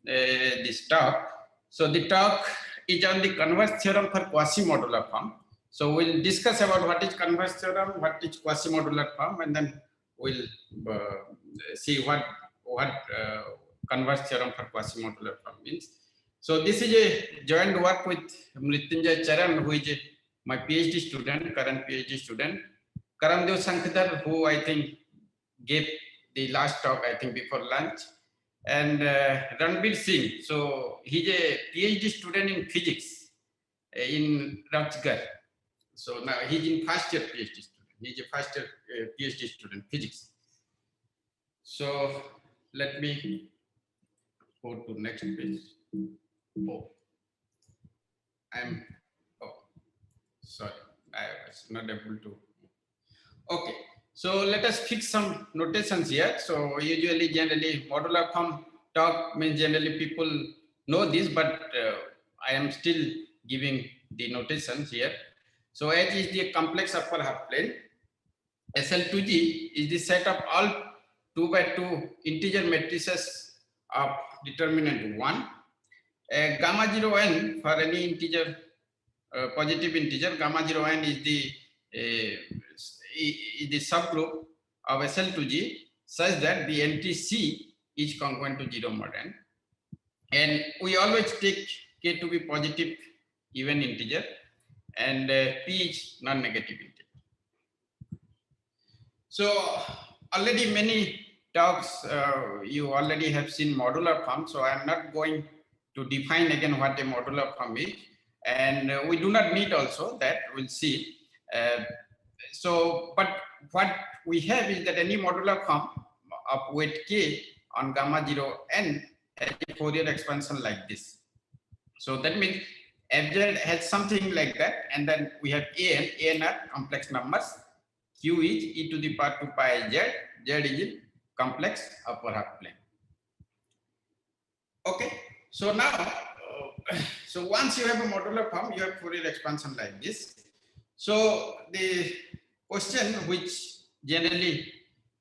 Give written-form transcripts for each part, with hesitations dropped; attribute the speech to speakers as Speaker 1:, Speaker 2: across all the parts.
Speaker 1: this talk. So the talk is on the Converse theorem for quasimodular form. So we'll discuss about what is Converse theorem, what is quasimodular form, and then we'll see what Converse theorem for quasimodular form means. So this is a joint work with Mrityunjay Charan, who is my PhD student, current PhD student. Karamdev Sankhdar, who I think gave the last talk, I think before lunch, and Ranbir Singh. So he's a PhD student in physics in Rajgarh. So now he's in first year PhD student. He's a first year PhD student, physics. So let me go to next page. Oh, sorry, I was not able to. Okay, so let us fix some notations here. So usually, generally, modular form talk means generally people know this, but I am still giving the notations here. So H is the complex upper half plane. SL2G is the set of all 2 by 2 integer matrices of determinant 1. Gamma 0n for any integer, positive integer, gamma 0n is the subgroup of SL2G such that the entry C is congruent to 0 mod n. And we always take K to be positive even integer, and P is non-negative integer. So already many talks you already have seen modular form, so I am not going to define again what a modular form is, and we do not need also that, we'll see. But what we have is that any modular form of weight K on gamma 0 n has a Fourier expansion like this. So that means Fz has something like that, and then we have an are complex numbers, Q is e to the power 2 pi z, z is in complex upper half plane. Okay, so now, so once you have a modular form, you have Fourier expansion like this. So the question which generally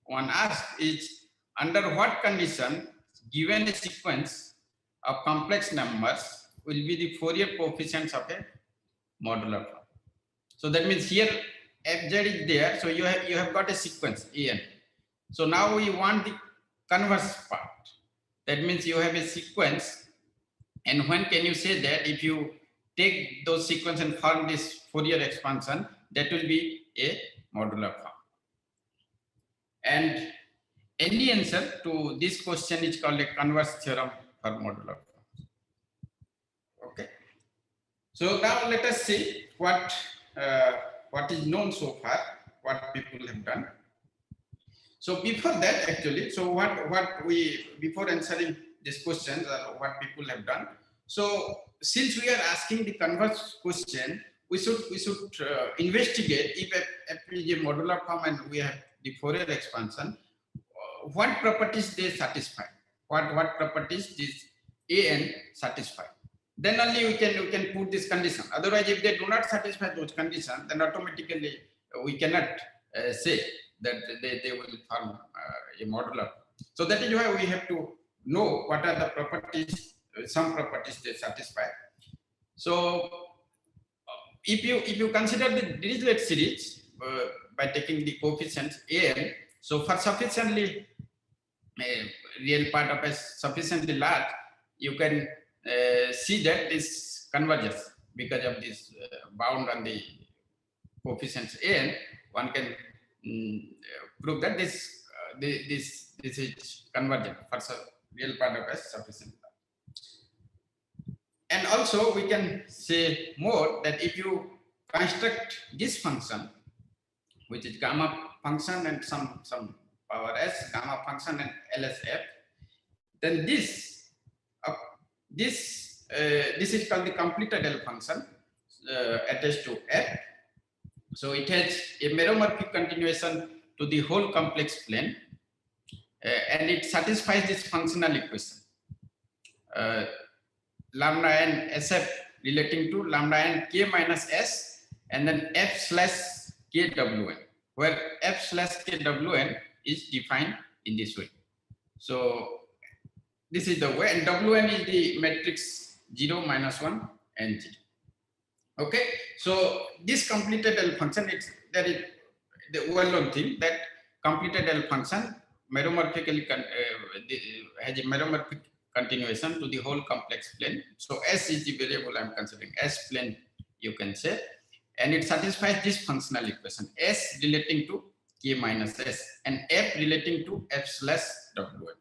Speaker 1: one asks is, under what condition, given a sequence of complex numbers, will be the Fourier coefficients of a modular form? So that means here Fz is there, so you have got a sequence an. So now we want the converse part. That means you have a sequence, and when can you say that if you take those sequence and form this Fourier expansion, that will be a modular form. And any answer to this question is called a converse theorem for modular form. Okay. So now let us see what is known so far, what people have done. So before that, actually, so before answering this question, what people have done. So since we are asking the converse question, we should investigate if F is a modular form and we have the Fourier expansion, what properties they satisfy, what properties this an satisfy. Then only we can put this condition. Otherwise, if they do not satisfy those conditions, then automatically we cannot say that they will form a modular. So that is why we have to know what are the properties, some properties they satisfy. So if you consider the Dirichlet series by taking the coefficients an, so for sufficiently real part of S sufficiently large, you can see that this converges because of this bound on the coefficients n. One can prove that this is convergent for real part of S sufficient. And also we can say more that if you construct this function, which is gamma function and some power s, gamma function and LSF, then this is called the completed L function attached to F. So it has a meromorphic continuation to the whole complex plane, and it satisfies this functional equation. Lambda n SF relating to lambda n k minus s, and then f slash kwn, where f slash kwn is defined in this way. So This is the way, and Wn is the matrix 0, -1, and 0. Okay, so this completed L function, it's there is the well-known thing that completed L function meromorphically has a meromorphic continuation to the whole complex plane. So S is the variable I'm considering, S plane you can say, and it satisfies this functional equation, S relating to K minus S and F relating to F/Wn.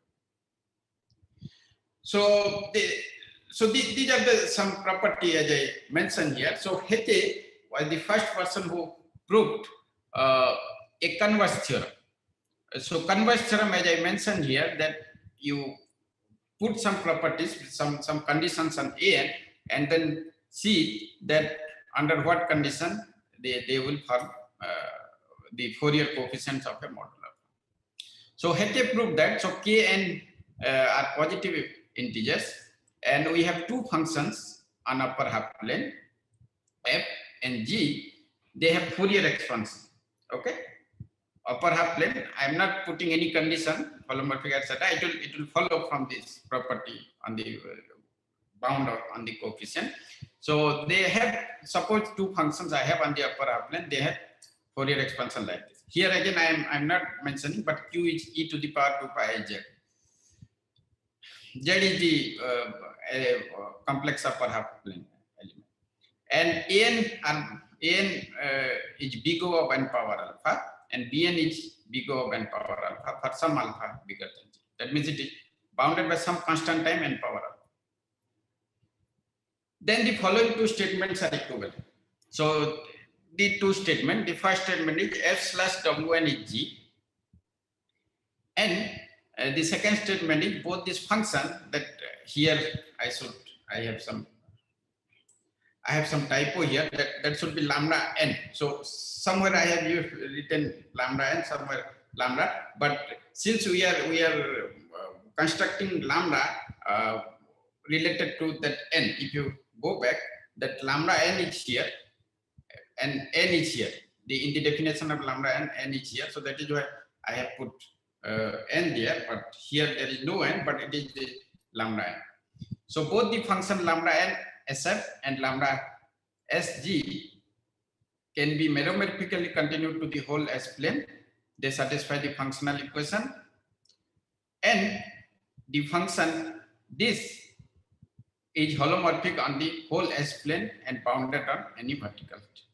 Speaker 1: So these are some property as I mentioned here. So Hete was the first person who proved a converse theorem. So converse theorem, as I mentioned here, that you put some properties, some conditions on A, and then see that under what condition they will form the Fourier coefficients of a modular. So Hete proved that. So K and are positive integers, and we have two functions on upper half plane, F and G. They have Fourier expansion. Okay, upper half plane. I'm not putting any condition, holomorphic, etc. It will follow from this property on the bound on the coefficient. So they have, suppose two functions I have on the upper half plane. They have Fourier expansion like this. Here again, I'm not mentioning, but Q is e to the power 2 pi z. Z is the complex upper half plane element, and An is big O of n power alpha, and Bn is big O of n power alpha for some alpha bigger than G. That means it is bounded by some constant time n power alpha. Then the following two statements are equivalent. So the two statements, the first statement is F/Wn is G, and the second statement is both this function that here I have some typo here, that should be lambda n. So somewhere I have written lambda n, somewhere lambda, but since we are constructing lambda related to that n, if you go back, that lambda n is here and n is here. In the definition of lambda n is here. So that is why I have put n there, but here there is no n, but it is the lambda n. So both the function lambda n sf and lambda sg can be meromorphically continued to the whole S plane. They satisfy the functional equation, and the function this is holomorphic on the whole S plane and bounded on any verticality.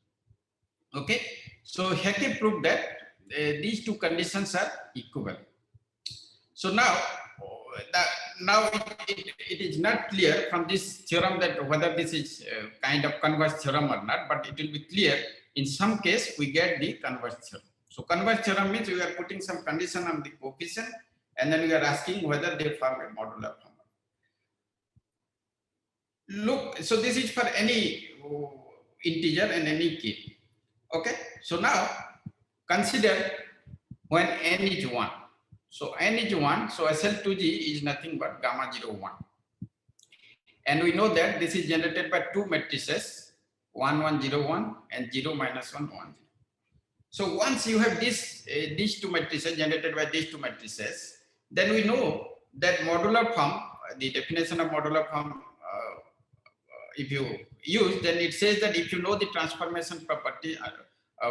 Speaker 1: Okay, so Hecke proved that these two conditions are equivalent. So now it is not clear from this theorem that whether this is kind of converse theorem or not, but it will be clear. In some case, we get the converse theorem. So converse theorem means we are putting some condition on the coefficient, and then we are asking whether they form a modular form. Look, so this is for any integer and any k. Okay, so now consider when n is 1. So n is 1, so SL2G is nothing but gamma 0, 1. And we know that this is generated by two matrices, 1, 1, 0, 1 and 0, minus 1, 1, 0. So once you have these two matrices generated by these two matrices, then we know that modular form, the definition of modular form, if you use, then it says that if you know the transformation property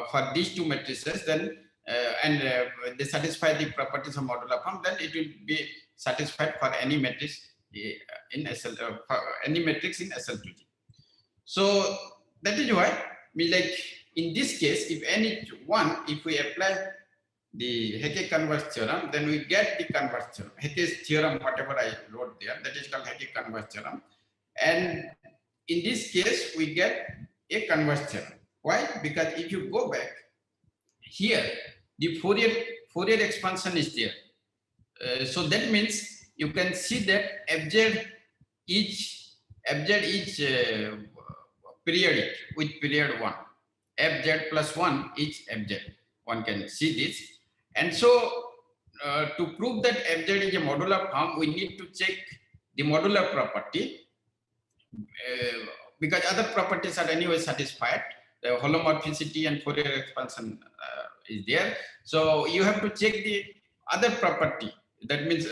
Speaker 1: for these two matrices, then they satisfy the properties of modular form, then it will be satisfied for any matrix in SL, any matrix in SL2G. So that is why in this case, if n is 1, if we apply the Hecke converse theorem, then we get the converse theorem. Hecke's theorem, whatever I wrote there, that is called Hecke converse theorem. And in this case, we get a converse theorem. Why? Because if you go back here, the Fourier expansion is there. So that means you can see that fz is periodic with period 1. Fz plus 1 is fz. One can see this. And so to prove that fz is a modular form, we need to check the modular property. Because other properties are anyway satisfied, the holomorphicity and Fourier expansion is there. So you have to check the other property, that means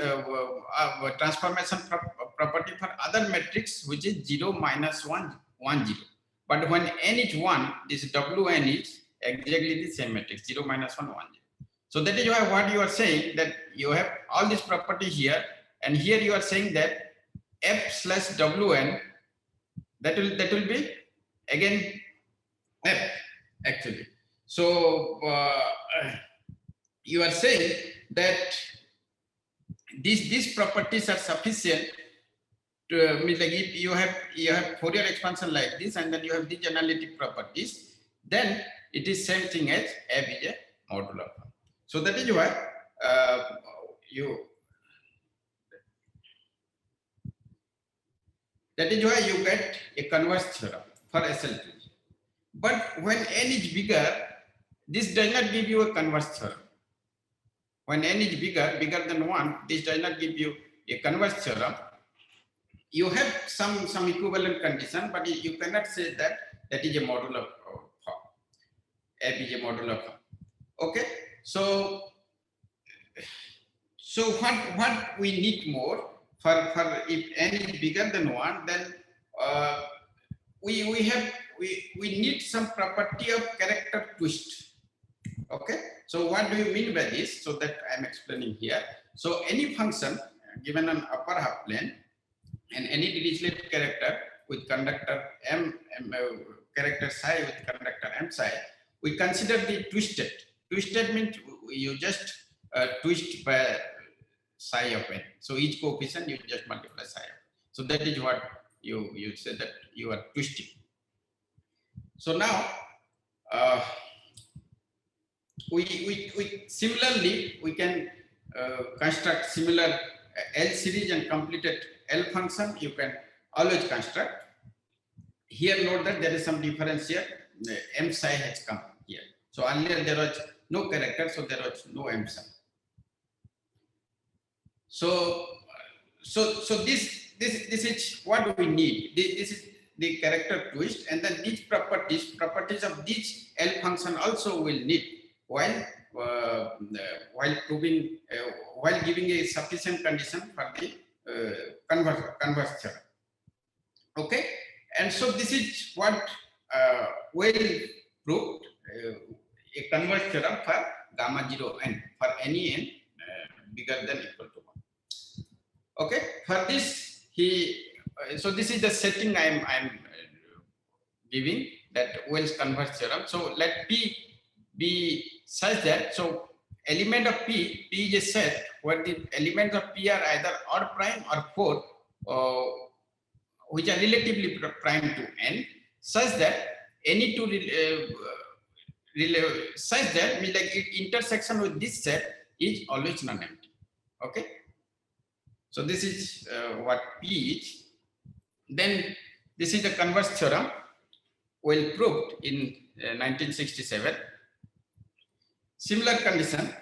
Speaker 1: transformation property for other matrix which is 0, -1, 1, 0. But when n is 1, this Wn is exactly the same matrix, 0, -1, 1, 0. So that is why what you are saying, that you have all these properties here, and here you are saying that f/Wn, that will be again f actually. So you are saying that these properties are sufficient to mean, like if you have Fourier expansion like this, and then you have these analytic properties, then it is same thing as f is a modular form. So that is why you get a converse theorem for SL2. But when n is bigger, this does not give you a converse theorem. When n is bigger than 1, this does not give you a converse theorem. You have some equivalent condition, but you cannot say that is a modular form. F is a modular form. Okay, so what we need more for if n is bigger than 1, then we need some property of character twist. Okay, so what do you mean by this? So that I'm explaining here. So any function given on upper half plane, and any Dirichlet character with conductor character psi with conductor m psi, we consider the twisted. Twisted means you just twist by psi of n. So each coefficient you just multiply psi of. So that is what you say that you are twisting. So now we similarly we can construct similar L series and completed L function. You can always construct. Here note that there is some difference here. The m psi has come here. So earlier there was no character, so there was no m psi. So this is what we need. This is the character twist, and then these properties of this L function also will need while proving while giving a sufficient condition for the converse theorem. Okay, and so this is what well proved a converse theorem for gamma 0 n for any n bigger than equal to 1. Okay, for this so this is the setting I'm giving, that Wells converse theorem. So let P be such that, so element of P is a set where the elements of P are either odd prime or 4, which are relatively prime to n, such that any two such that means like intersection with this set is always non-empty. Okay, so this is what P is. Then this is the converse theorem, well proved in 1967. Similar condition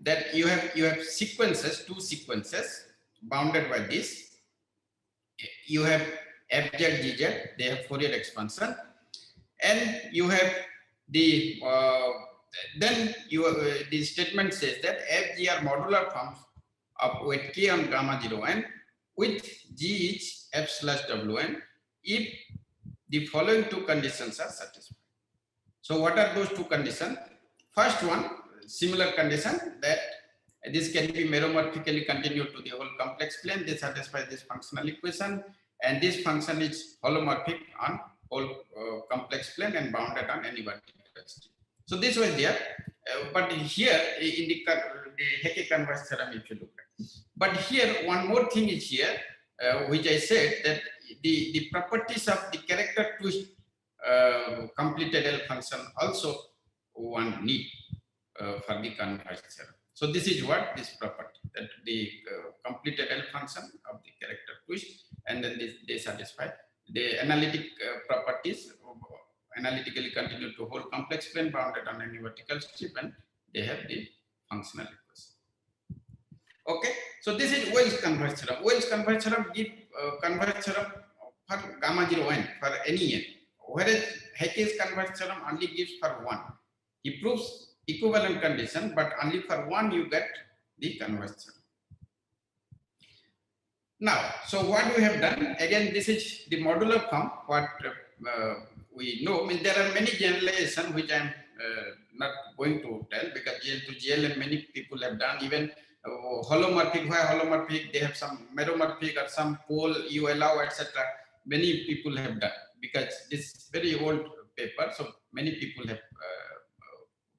Speaker 1: that you have sequences, two sequences bounded by this. You have fz, gz, they have Fourier expansion, and you have the then the statement says that fg are modular forms of weight k on gamma 0 n with g is f/wn if the following two conditions are satisfied. So what are those two conditions? First one, similar condition that this can be meromorphically continued to the whole complex plane. They satisfy this functional equation, and this function is holomorphic on whole complex plane and bounded on any vertical state. So this was there, but here in the Hecke converse theorem, if you look at. But here one more thing is here, which I said that the properties of the character twist completed L function also one need for the converse theorem. So this is what this property, that the completed L function of the character twist, and then they satisfy the analytic properties, analytically continue to whole complex plane bounded on any vertical strip, and they have the functional equation. Okay, so this is Wells converse theorem. Wells converse theorem give converse theorem for gamma 0 n for any n, whereas Hecke's converse theorem only gives for 1. He proves equivalent condition, but only for one you get the converse theorem. Now, so what we have done, again, this is the modular form. What we know, I mean, there are many generalizations which I'm not going to tell, because GL to GL and many people have done, even holomorphic, why holomorphic, they have some meromorphic or some pole you allow, etc. Many people have done, because this is very old paper, so many people have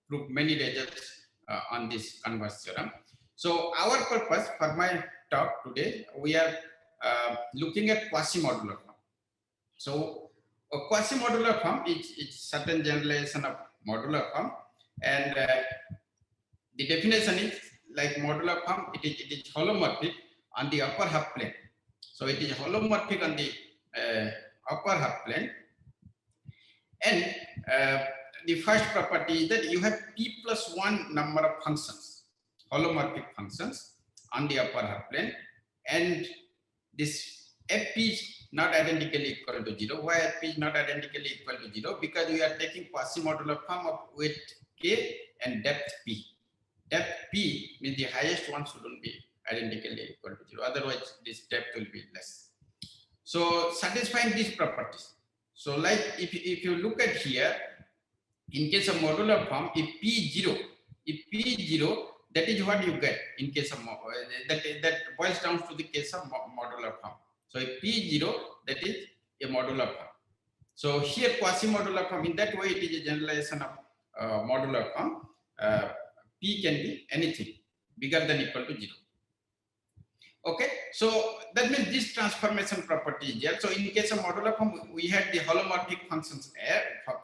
Speaker 1: proved many results on this converse theorem. So our purpose for my talk today, we are looking at quasimodular form. So a quasimodular form is certain generalization of modular form, and the definition is like modular form, it is holomorphic on the upper half plane. So it is holomorphic on the upper half plane, and the first property is that you have p plus 1 number of functions, holomorphic functions on the upper half plane, and this fp is not identically equal to 0. Why fp is not identically equal to 0? Because we are taking quasimodular form of weight k and depth p. Depth p means the highest one shouldn't be identically equal to 0. Otherwise, this depth will be less. So satisfying these properties. So like if you look at here, in case of modular form, if p0, that is what you get in case of that boils down to the case of modular form. So if p0, that is a modular form. So here quasimodular form, in that way it is a generalization of modular form. P can be anything bigger than equal to 0. Okay, so that means this transformation property is there. So in case of modular form, we had the holomorphic functions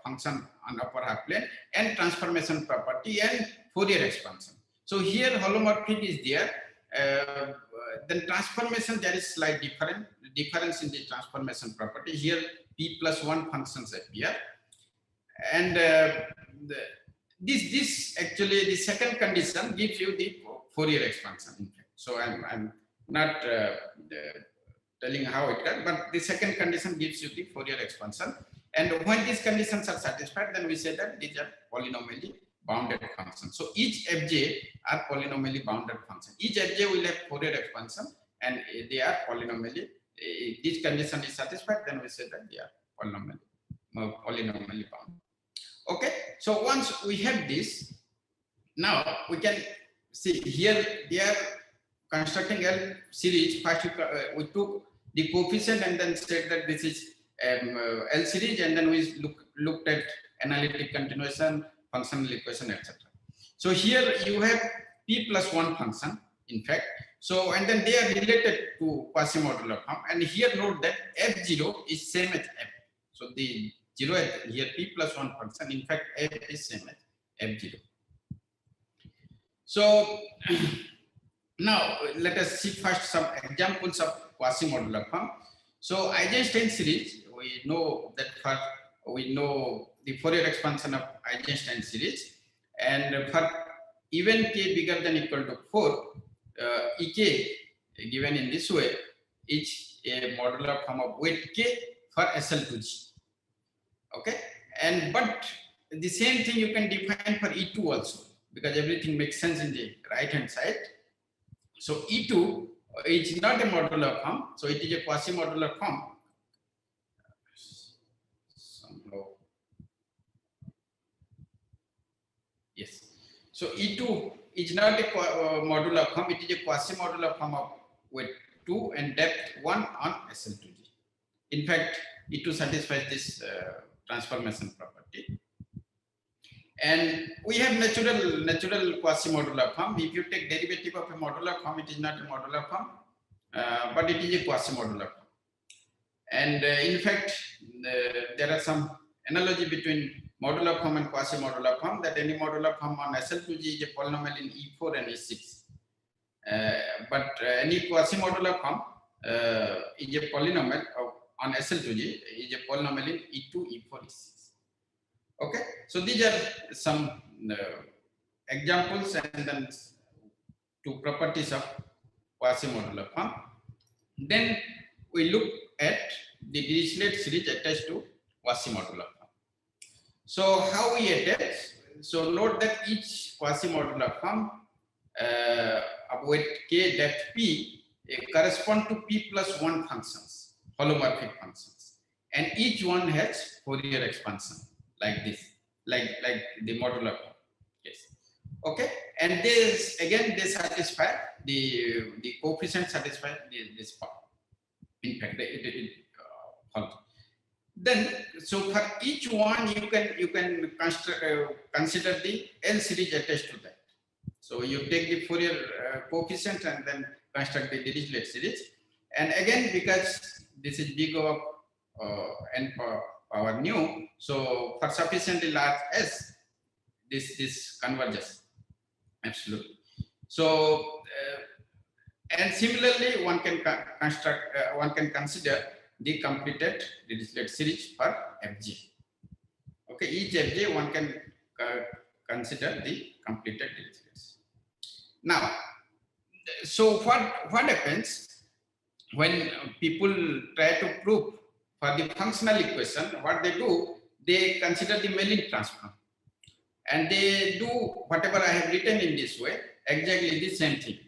Speaker 1: function on upper half plane, and transformation property and Fourier expansion. So here holomorphic is there. Then transformation, there is slight difference in the transformation property. Here p plus 1 functions appear, and this actually the second condition gives you the Fourier expansion. In fact, so I'm not telling how it can, but the second condition gives you the Fourier expansion. And when these conditions are satisfied, then we say that these are polynomially bounded functions. So each fj are polynomially bounded functions. Each fj will have Fourier expansion, and they are polynomially. If this condition is satisfied, then we say that they are polynomially bounded. Okay. So once we have this, now we can see here they are constructing L series. First we took the coefficient and then said that this is L series, and then we looked at analytic continuation, functional equation, etc. So here you have p plus 1 function, in fact. So and then they are related to quasimodular form, and here note that f0 is same as f. So the 0 here p plus 1 function, in fact f is same as f0. So now let us see first some examples of quasimodular form. So Eisenstein series, we know that we know the Fourier expansion of Eisenstein series, and for even k bigger than equal to 4, ek given in this way is a modular form of weight k for SL to G. Okay, and but the same thing you can define for E2 also, because everything makes sense in the right hand side. So E2 is not a modular form, so it is a quasi-modular form. Somehow. Yes. So E2 is not a modular form, it is a quasi-modular form of weight 2 and depth 1 on SL2G. In fact, E2 satisfies this transformation property. And we have natural quasi-modular form. If you take derivative of a modular form, it is not a modular form, but it is a quasi-modular form. And in fact, there are some analogy between modular form and quasi-modular form, that any modular form on SL2G is a polynomial in E4 and E6. But any quasi-modular form is a polynomial on SL2G is a polynomial in E2, E4, E6. Okay, so these are some examples and then two properties of quasi-modular form. Then we look at the Dirichlet series attached to quasi-modular form. So how we attach? so note that each quasi-modular form of weight k depth p correspond to p plus 1 functions, holomorphic functions, and each one has Fourier expansion like this, like the modular form. Yes. Okay, and this again they satisfy the coefficient satisfy this form. In fact, it follows. Then, so for each one you can consider the L series attached to that. So you take the Fourier coefficient and then construct the Dirichlet series. And again, because this is big of n power nu, so for sufficiently large S, this converges absolutely. So and similarly, one can consider the completed Dirichlet series for Fj. Okay, each Fj one can consider the completed Dirichlet. Now, so what happens when people try to prove for the functional equation? What they do, they consider the Mellin transform, and they do whatever I have written in this way, exactly the same thing.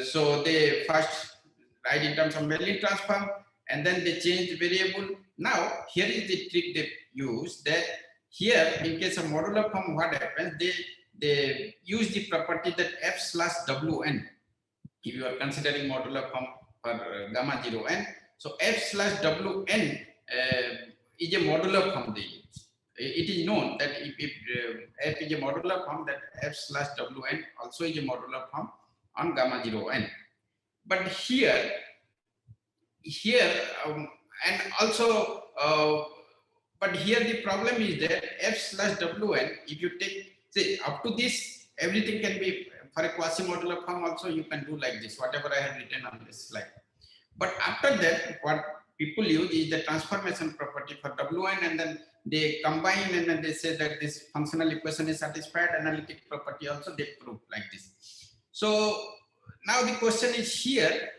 Speaker 1: So they first write in terms of Mellin transform, and then they change the variable. Now, here is the trick they use, that here in case of modular form, what happens, they use the property that f/wn. If you are considering modular form for gamma 0 n, so f/wn is a modular form they use. It is known that if f is a modular form, that f/wn also is a modular form on gamma 0 n. But here and also but here the problem is that f/wn, if you take, say, up to this, everything can be for a quasi-modular form also you can do like this, whatever I have written on this slide. But after that, what people use is the transformation property for wn, and then they combine and then they say that this functional equation is satisfied, analytic property also they prove like this. So now the question is here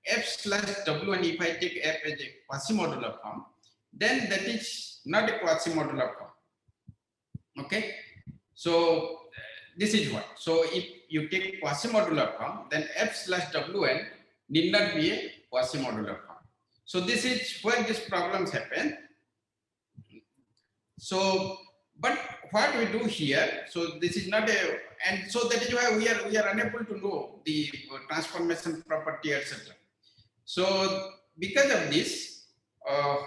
Speaker 1: f/wn, if I take f as a quasi-modular form, then that is not a quasi-modular form. Okay, so this is what. So if you take quasi-modular form, then f/wn need not be a quasi-modular form. So this is where these problems happen. So, but what we do here, so this is not a, and so that is why we are unable to know the transformation property, etc. So because of this,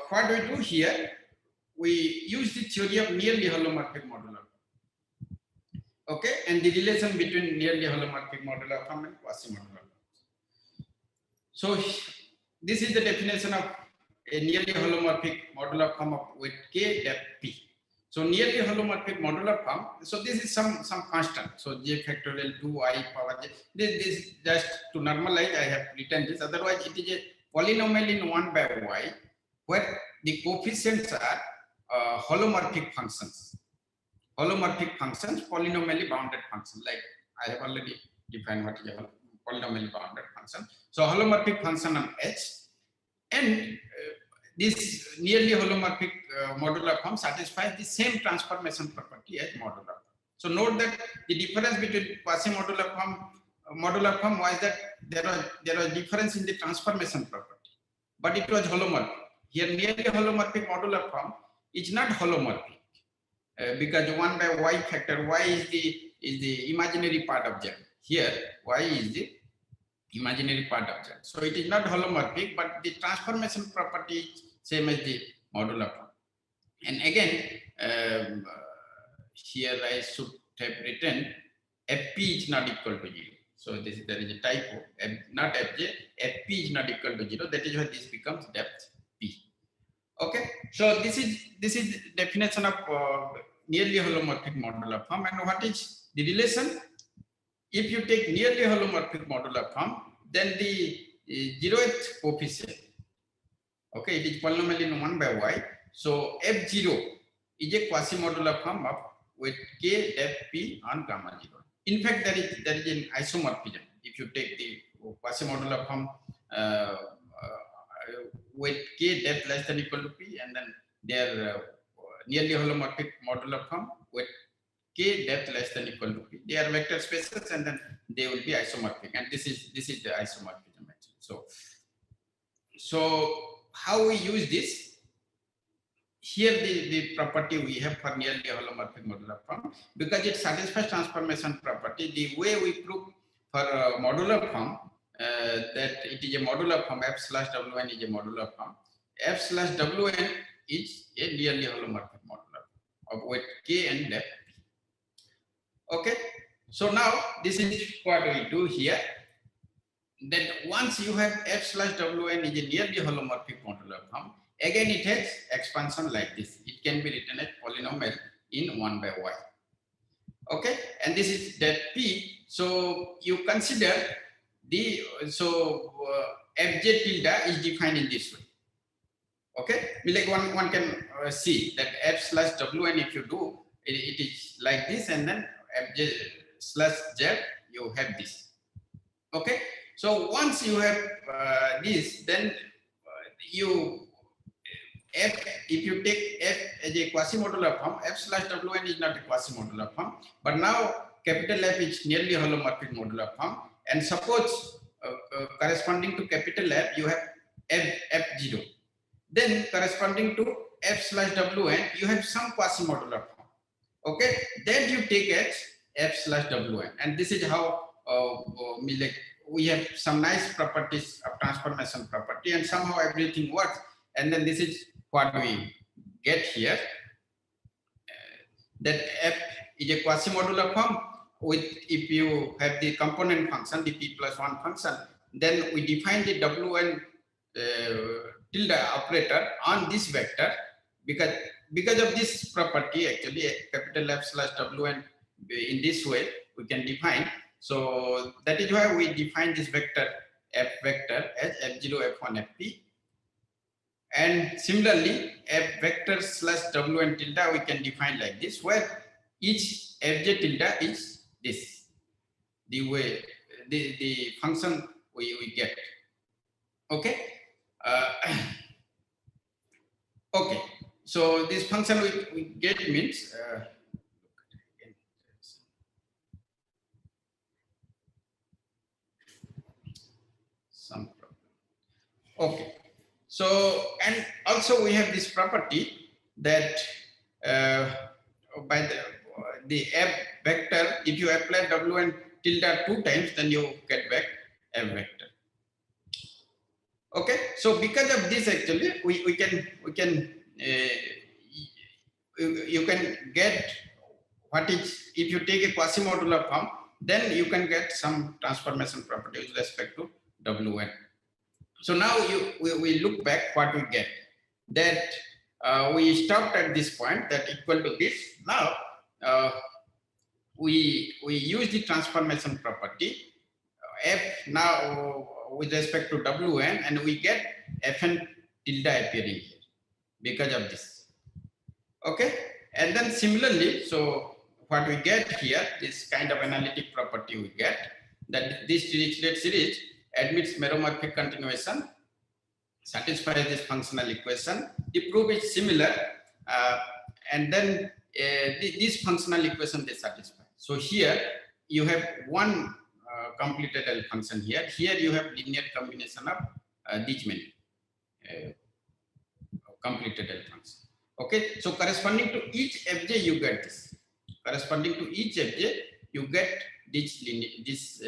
Speaker 1: what we do here, we use the theory of nearly holomorphic modular. Okay, and the relation between nearly holomorphic modular form and quasi-modular. So this is the definition of a nearly holomorphic modular form of with k depth p. So nearly holomorphic modular form. So this is some constant. So j factorial 2i power j. This just to normalize, I have written this. Otherwise, it is a polynomial in 1 by y, where the coefficients are holomorphic functions. Holomorphic functions, polynomially bounded functions. Like I have already defined what is a polynomially bounded function. So holomorphic function on H, and this nearly holomorphic modular form satisfies the same transformation property as modular form. So note that the difference between quasi-modular form, modular form was that there was difference in the transformation property, but it was holomorphic. Here nearly holomorphic modular form is not holomorphic because 1 by y factor, y is the imaginary part of Z. Here y is the imaginary part of Z. So it is not holomorphic, but the transformation property is same as the modular form. And again, here I should have written Fp is not equal to 0. So there is a typo, not Fj, Fp is not equal to 0. That is why this becomes depth p. Okay, so this is definition of nearly holomorphic modular form. And what is the relation? If you take nearly holomorphic modular form, then the 0th coefficient, okay, it is polynomial in 1 by y. So f0 is a quasi-modular form of with k depth p on gamma 0. In fact, there is an isomorphism. If you take the quasi-modular form with k depth less than equal to p, and then their nearly holomorphic modular form with k depth less than equal to p. They are vector spaces and then they will be isomorphic. And this is the isomorphism actually. So how we use this? Here the property we have for nearly holomorphic modular form, because it satisfies transformation property. The way we prove for a modular form that it is a modular form, f slash wn is a modular form. F slash wn is a nearly holomorphic modular form of weight k and depth p. Okay, so now this is what we do here. Then once you have f slash wn is a nearly holomorphic modular form, again it has expansion like this. It can be written as polynomial in 1 by y. Okay, and this is that p. So you consider the fj tilde is defined in this way. Okay, like one can see that f slash wn, if you do it is like this, and then fj slash z, you have this. Okay, so once you have this, then if you take f as a quasimodular form, f slash wn is not a quasimodular form, but now capital F is nearly holomorphic modular form, and suppose corresponding to capital F you have f0, then corresponding to f slash wn you have some quasimodular form. Okay, then you take as f slash wn, and this is how we have some nice properties of transformation property, and somehow everything works. And then this is what we get here, that f is a quasimodular form with, if you have the component function, the p plus 1 function, then we define the wn tilde operator on this vector, because of this property actually capital F slash wn in this way we can define. So that is why we define this vector f vector as f0 f1 fp. And similarly, f vector slash wn tilde we can define like this, where each fj tilde is this, the way the function we get. Okay. Okay. So this function we get means some problem. Okay. So, and also we have this property that by the f vector, if you apply wn tilde 2 times, then you get back f vector. Okay, so because of this actually we can you can get what is, if you take a quasimodular form, then you can get some transformation property with respect to wn. So now we look back what we get, that we stopped at this point that equal to this. Now we use the transformation property f now with respect to wn, and we get fn tilde appearing here because of this. Okay, and then similarly, so what we get here, this kind of analytic property we get, that this Dirichlet series admits meromorphic continuation, satisfies this functional equation. The proof is similar, and then this functional equation they satisfy. So here you have one completed L function here. Here you have linear combination of these many completed L function. Okay, so corresponding to each fj you get this. Corresponding to each fj you get this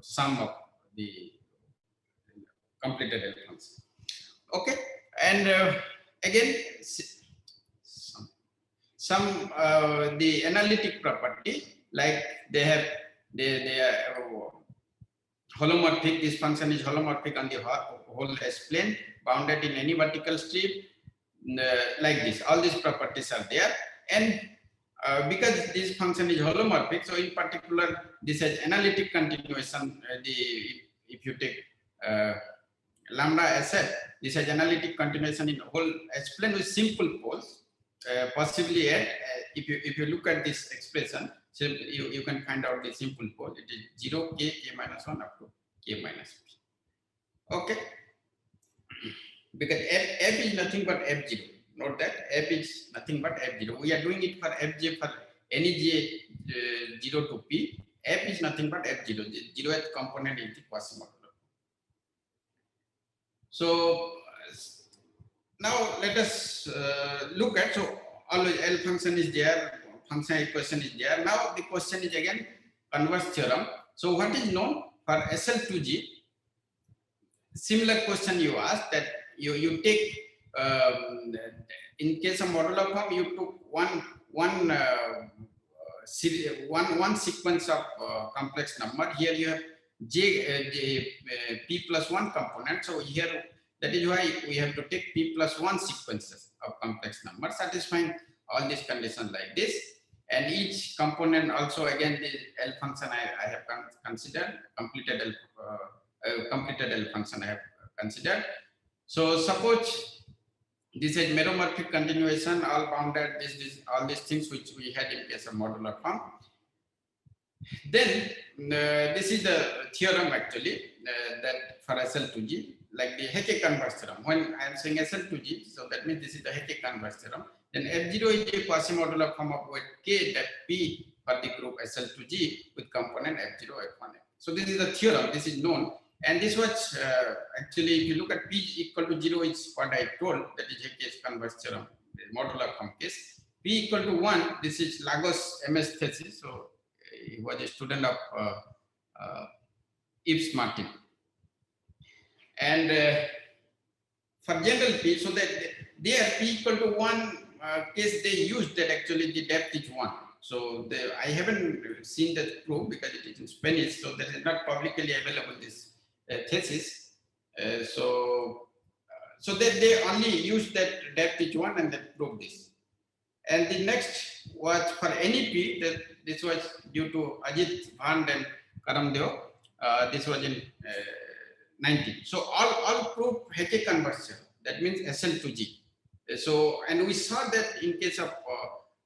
Speaker 1: sum of the completed L function. Okay, and again some the analytic property, like they are holomorphic. This function is holomorphic on the whole S plane, bounded in any vertical strip, like this. All these properties are there, and because this function is holomorphic, so in particular this has analytic continuation. If you take lambda SF, this has analytic continuation in whole S plane with simple poles. Possibly if you look at this expression, so you can find out the simple pole. It is 0 k minus 1 up to k minus p. Okay, because f is nothing but f0. note that f is nothing but f0. We are doing it for fj for any j 0 to p. F is nothing but f0. The 0th component is the quasimodular. So now let us look at, so always L function is there, function equation is there. Now the question is again converse theorem. So what is known for SL2G? Similar question you asked, that you take in case of modular form, you took one sequence of complex number. Here you have p plus 1 component. So here, that is why we have to take p plus 1 sequences of complex number, satisfying all these conditions like this. And each component also, again, the L function I have considered, completed L function I have considered. So suppose this is meromorphic continuation, all bounded, all these things which we had in case of modular form. Then this is the theorem actually that for SL2G, like the Hecke-Converse theorem. When I am saying SL2G, so that means this is the Hecke-Converse theorem. Then F0 is a quasimodular form of weight K that P for the group SL2G with component F0, F1. So this is the theorem, this is known. And this was actually, if you look at P equal to 0 is what I told, that is Hecke-Converse theorem, the modular form case. P equal to 1, this is Lagos MS thesis. So he was a student of Yves Martin. And for general P, so that there P equal to 1 case they used that actually the depth is 1. So I haven't seen that proof because it is in Spanish, so that is not publicly available, this thesis. So that they only used that depth is 1 and they proved this. And the next was for NEP, that this was due to Ajit Bhand and Karamdeo. This was in 19. So all proved Hecke-Converse theorem. That means SL2G. So, and we saw that in case of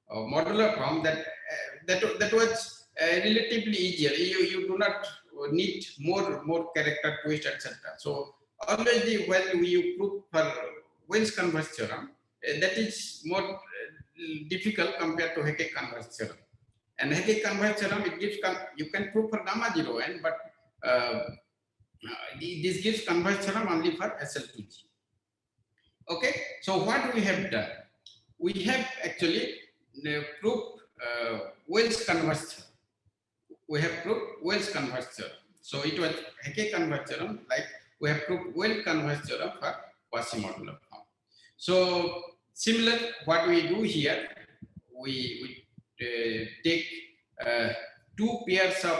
Speaker 1: modular form, that was relatively easier. You do not need more character twist, etc. So already when you prove for Well's converse theorem, that is more difficult compared to Hecke-Converse theorem. And Hecke-Converse theorem, it gives, you can prove for gamma 0 n, but this gives converse theorem only for SL2G. Okay, so what we have done? We have actually proved Well's converse theorem. We have proved Well's converse theorem. So it was Hecke-Converse theorem, like we have proved Well's converse theorem for quasimodular form. So similar, what we do here, we take two pairs of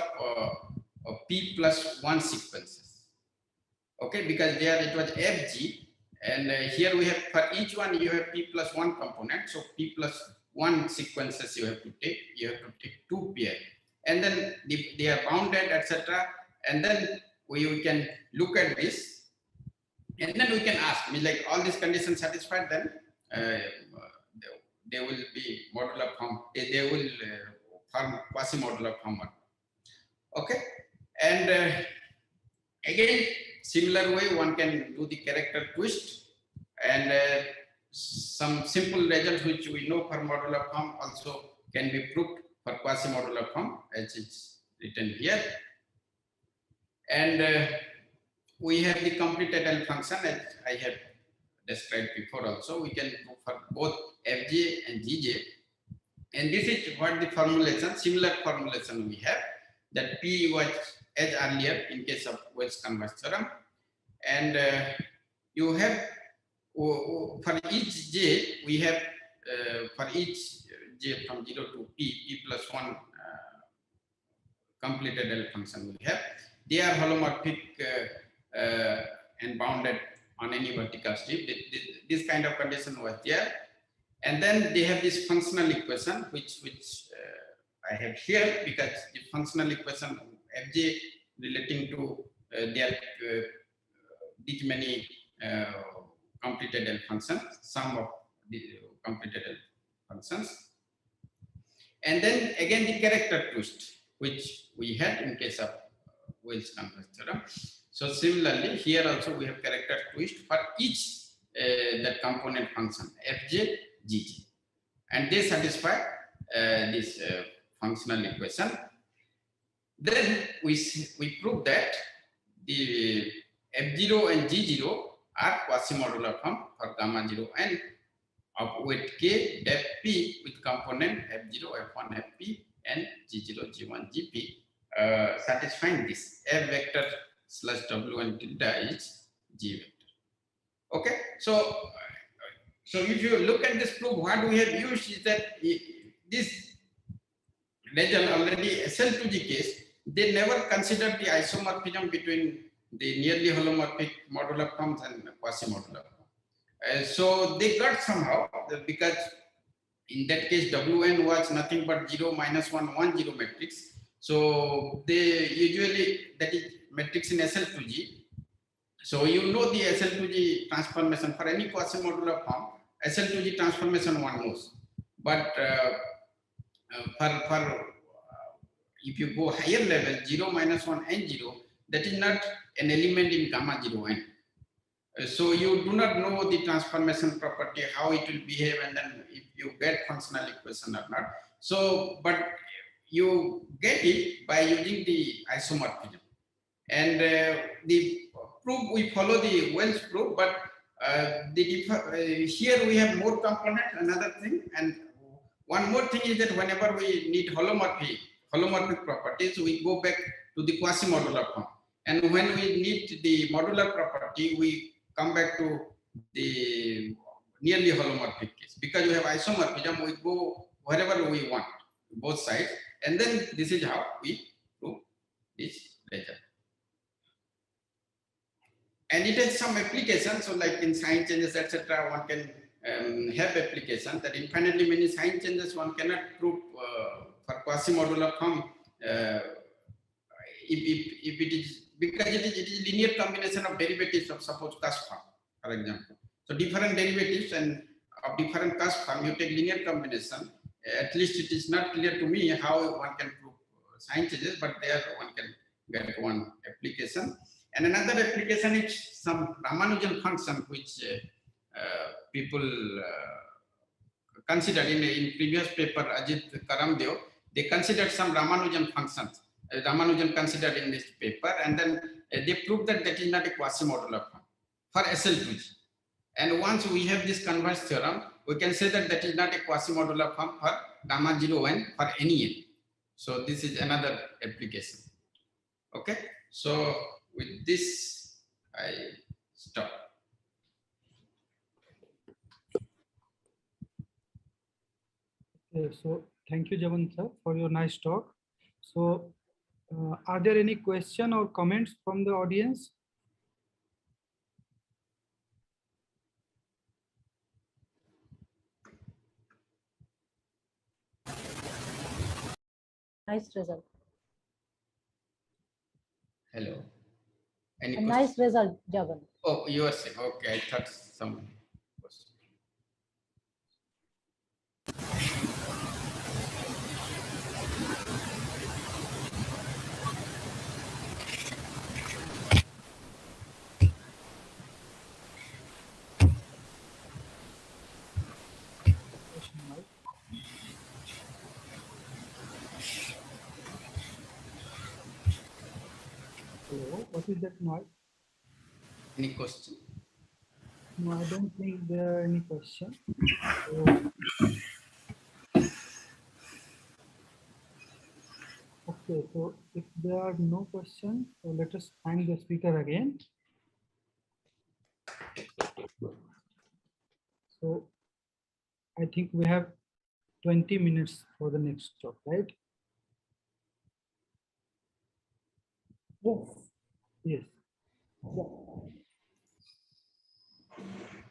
Speaker 1: p plus 1 sequences. Okay, because there it was fg, and here we have, for each one you have p plus 1 component. So p plus 1 sequences you have to take. You have to take two pairs, and then they are bounded, etc. And then we can look at this, and then we can ask, like all these conditions satisfied, then they will be modular form. They will form quasi-modular form. Okay, and again, similar way one can do the character twist, and some simple results which we know for modular form also can be proved for quasi-modular form, as it's written here. And we have the completed L function, as I have described before also. We can prove for both fj and gj. And this is what the formulation, similar formulation we have, that P was as earlier in case of Well's converse theorem. And you have, for each j, we have, for each j from 0 to p plus 1 completed L function we have. They are holomorphic and bounded on any vertical strip. This kind of condition was there. And then they have this functional equation, which I have here, because the functional equation fj relating to these many completed L functions, sum of the completed L functions. And then again the character twist, which we had in case of Well's converse theorem. So similarly, here also we have character twist for each that component function fj, gj, and they satisfy this functional equation. Then we prove that the f0 and g0 are quasimodular form for gamma 0 and of weight k depth p with component f0, f1, fp and g0, g1, gp satisfying this f vector slash w and tilde is g vector. Okay, so if you look at this proof, what we have used is that this legend already SL2G case, they never considered the isomorphism between the nearly holomorphic modular forms and quasimodular forms. So they got somehow, because in that case Wn was nothing but 0, -1, 1, 0 matrix. So they usually, that is matrix in SL2G. So you know the SL2G transformation for any quasimodular form, SL2G transformation one knows. But for if you go higher level, 0, -1 and 0, that is not an element in gamma 0 n. So you do not know the transformation property, how it will behave, and then if you get functional equation or not. So, but you get it by using the isomorphism. And the proof, we follow the Wells proof, but here we have more components, another thing. And one more thing is that whenever we need holomorphic properties, we go back to the quasimodular form. And when we need the modular property, we come back to the nearly holomorphic case. Because you have isomorphism, we go wherever we want, both sides. And then this is how we prove this later. And it has some applications, so like in sign changes, etc., one can have applications that infinitely many sign changes one cannot prove for quasimodular form if it is, because it is linear combination of derivatives of suppose cusp form, for example. So different derivatives and of different cusp form, you take linear combination. At least it is not clear to me how one can prove sign changes, but there one can get one application. And another application is some Ramanujan function, which people considered in previous paper, Ajit Karamdeo, they considered some Ramanujan functions. Ramanujan considered in this paper, and then they proved that that is not a quasimodular form for SL2G. And once we have this Converse theorem, we can say that that is not a quasimodular form for gamma 0 n for any n. So this is another application. Okay, so with this, I stop.
Speaker 2: Okay, so thank you, Javan sir, for your nice talk. So, are there any question or comments from the audience?
Speaker 3: Nice result.
Speaker 1: Hello. Any
Speaker 3: A nice result, Javan.
Speaker 1: Oh, you are saying, okay, I thought some question.
Speaker 2: Hello, what is that noise?
Speaker 1: Any question?
Speaker 2: No, I don't think there are any questions. Okay, so if there are no questions, so let us thank the speaker again. So I think we have 20 minutes for the next talk, right?
Speaker 3: Yes.
Speaker 2: Yes.
Speaker 3: Yeah.